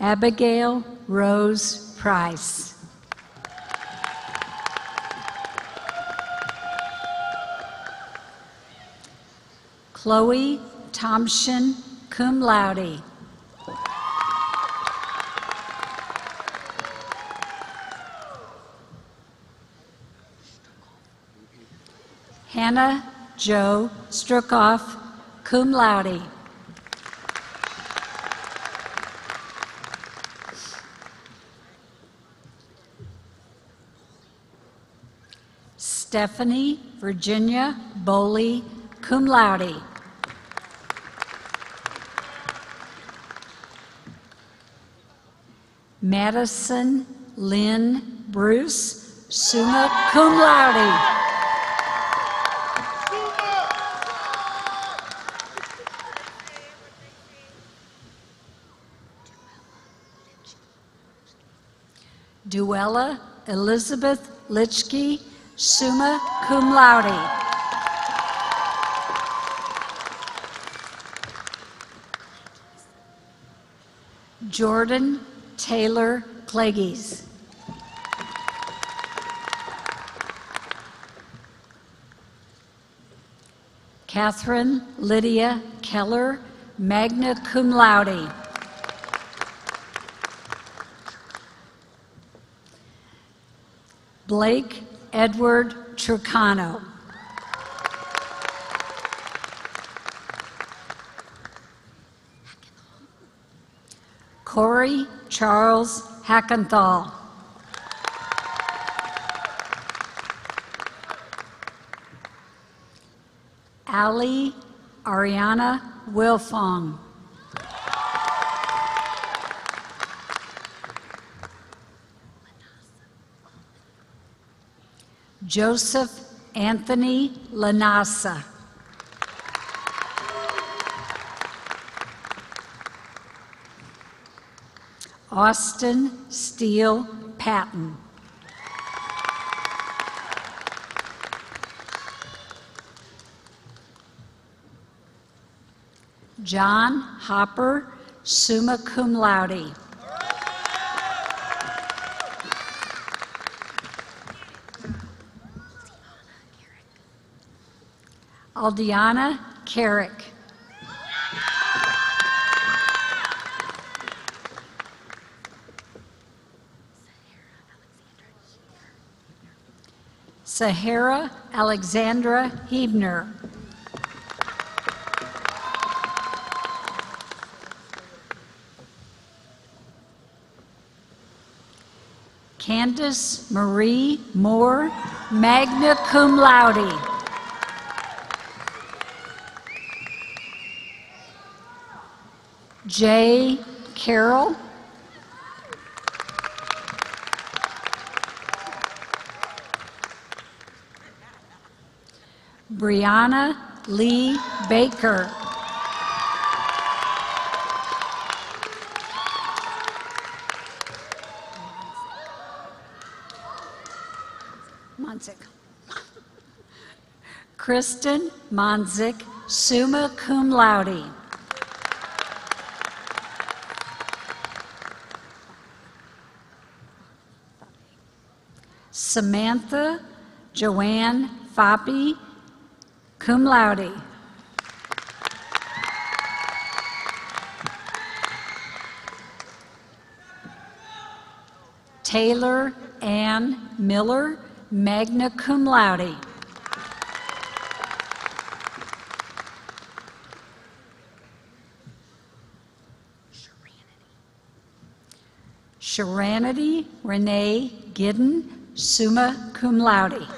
Speaker 7: Abigail Rose Price. Chloe Thompson, cum laude. Hannah Jo Strukoff, cum laude. Stephanie Virginia Boley, cum laude. Madison Lynn Bruce, summa cum laude. Duella Elizabeth Litchke, summa cum laude. Jordan Taylor Cleggies. Catherine Lydia Keller, magna cum laude. Blake Edward Trucano. Corey Charles Hackenthal. Ali Ariana Wilfong. Joseph Anthony Lanasa. Austin Steele Patton. John Hopper, summa cum laude. Aldiana Carrick. Sahara Alexandra Hebner. Candace Marie Moore, magna cum laude. Jay Carroll. Brianna Lee Baker. Kristen Monzik, summa cum laude. Samantha Joanne Foppi, cum laude. Taylor Ann Miller, magna cum laude. Sharanity Renee Gidden, summa cum laude.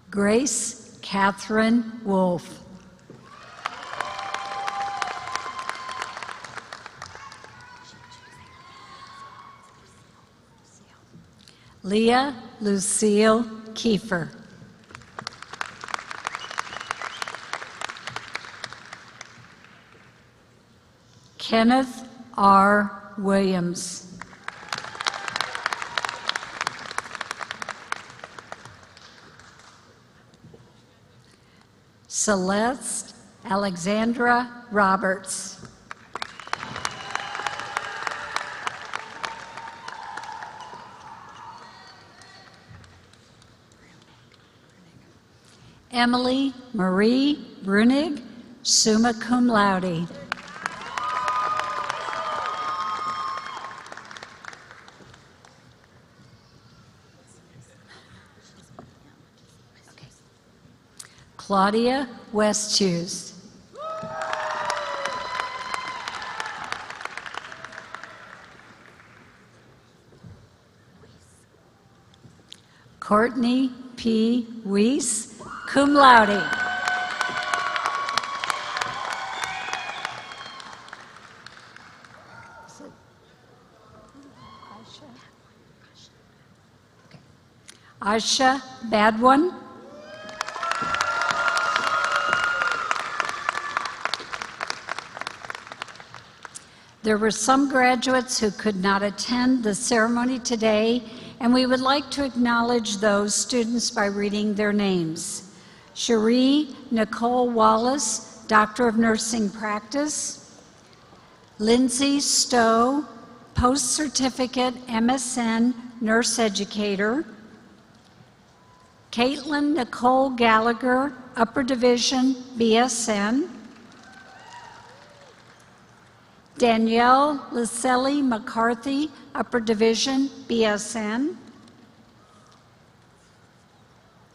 Speaker 7: Grace Catherine Wolf. Leah Lucille Kiefer. Kenneth R. Williams. Celeste Alexandra Roberts. Emily Marie Brunig, summa cum laude. Claudia Westhuse. Courtney P. Weiss, cum laude. Asha Badwan. There were some graduates who could not attend the ceremony today, and we would like to acknowledge those students by reading their names. Cherie Nicole Wallace, Doctor of Nursing Practice. Lindsay Stowe, Post-Certificate MSN Nurse Educator. Caitlin Nicole Gallagher, Upper Division BSN. Danielle Liselli McCarthy, Upper Division BSN.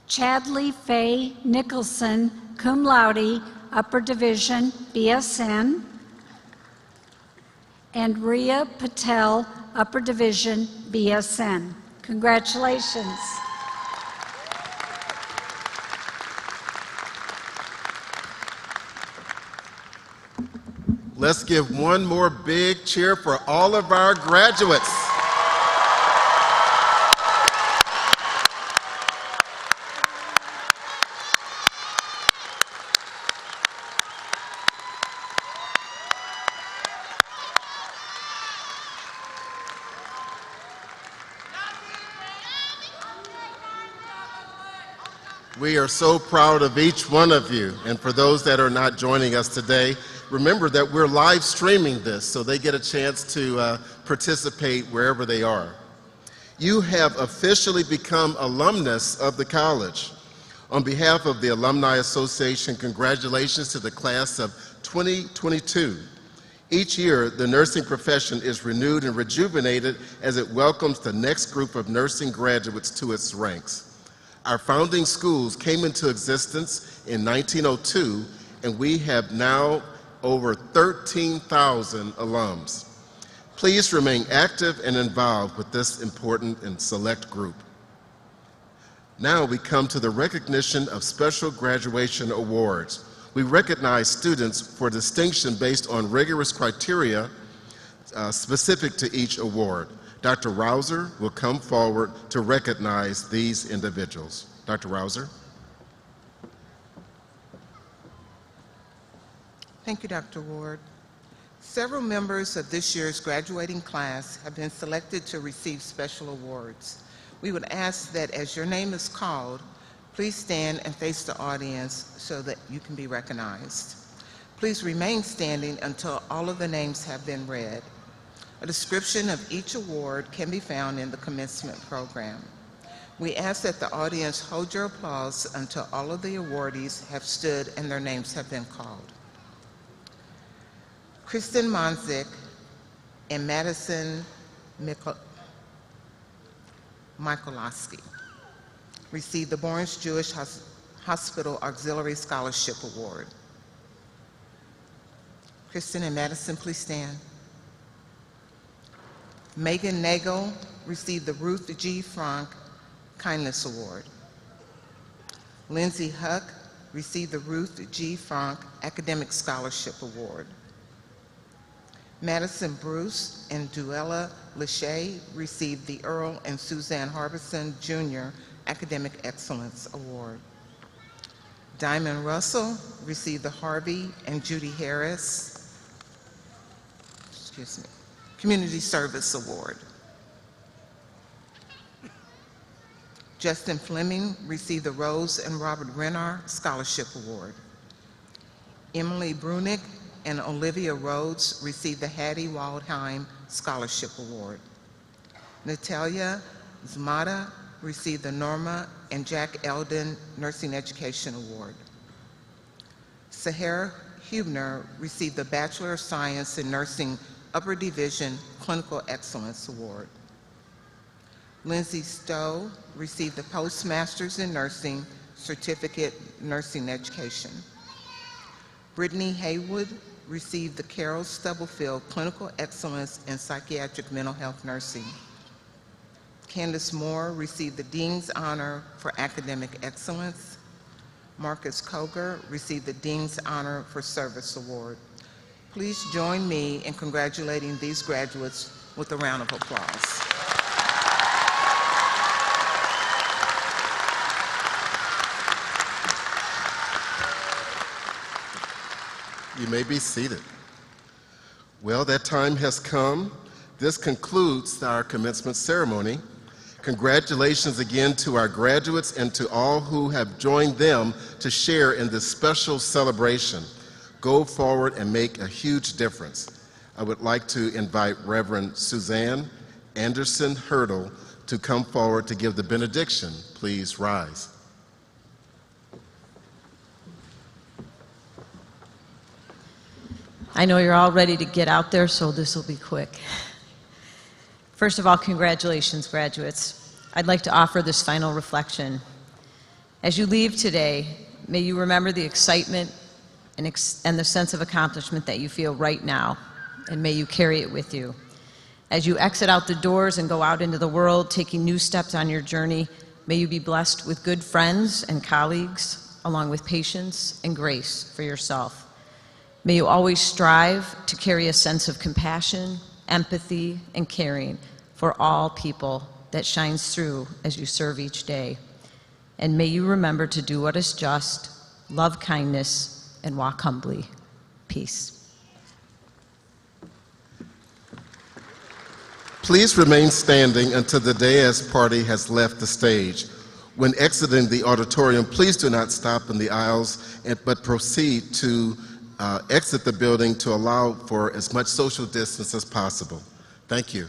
Speaker 7: Chadley Faye Nicholson, cum laude, Upper Division BSN. And Ria Patel, Upper Division BSN. Congratulations.
Speaker 1: Let's give one more big cheer for all of our graduates. We are so proud of each one of you, and for those that are not joining us today, remember that we're live streaming this so they get a chance to participate wherever they are. You have officially become alumnus of the college. On behalf of the Alumni Association, congratulations to the class of 2022. Each year, the nursing profession is renewed and rejuvenated as it welcomes the next group of nursing graduates to its ranks. Our founding schools came into existence in 1902, and we have now over 13,000 alums. Please remain active and involved with this important and select group. Now we come to the recognition of special graduation awards. We recognize students for distinction based on rigorous criteria specific to each award. Dr. Rouser will come forward to recognize these individuals. Dr. Rouser.
Speaker 6: Thank you, Dr. Ward. Several members of this year's graduating class have been selected to receive special awards. We would ask that as your name is called, please stand and face the audience so that you can be recognized. Please remain standing until all of the names have been read. A description of each award can be found in the commencement program. We ask that the audience hold your applause until all of the awardees have stood and their names have been called. Kristen Monzik and Madison Michalowski received the Barnes Jewish Hospital Auxiliary Scholarship Award. Kristen and Madison, please stand. Megan Nagel received the Ruth G. Frank Kindness Award. Lindsay Huck received the Ruth G. Frank Academic Scholarship Award. Madison Bruce and Duella Lachey received the Earl and Suzanne Harbison Jr. Academic Excellence Award. Diamond Russell received the Harvey and Judy Harris Community Service Award. Justin Fleming received the Rose and Robert Renner Scholarship Award. Emily Brunick and Olivia Rhodes received the Hattie Waldheim Scholarship Award. Natalia Zmata received the Norma and Jack Eldon Nursing Education Award. Sahara Hubner received the Bachelor of Science in Nursing Upper Division Clinical Excellence Award. Lindsay Stowe received the Postmasters in Nursing Certificate Nursing Education. Brittany Haywood received the Carol Stubblefield Clinical Excellence in Psychiatric Mental Health Nursing. Candace Moore received the Dean's Honor for Academic Excellence. Marcus Koger received the Dean's Honor for Service Award. Please join me in congratulating these graduates with a round of applause.
Speaker 1: You may be seated. Well, that time has come. This concludes our commencement ceremony. Congratulations again to our graduates and to all who have joined them to share in this special celebration. Go forward and make a huge difference. I would like to invite Reverend Suzanne Anderson Hurdle to come forward to give the benediction. Please rise.
Speaker 2: I know you're all ready to get out there, so this will be quick. First of all, congratulations, graduates. I'd like to offer this final reflection. As you leave today, may you remember the excitement and the sense of accomplishment that you feel right now, and may you carry it with you. As you exit out the doors and go out into the world, taking new steps on your journey, may you be blessed with good friends and colleagues, along with patience and grace for yourself. May you always strive to carry a sense of compassion, empathy, and caring for all people that shines through as you serve each day. And may you remember to do what is just, love kindness, and walk humbly. Peace.
Speaker 1: Please remain standing until the dais party has left the stage. When exiting the auditorium, please do not stop in the aisles, but proceed to exit the building to allow for as much social distance as possible. Thank you.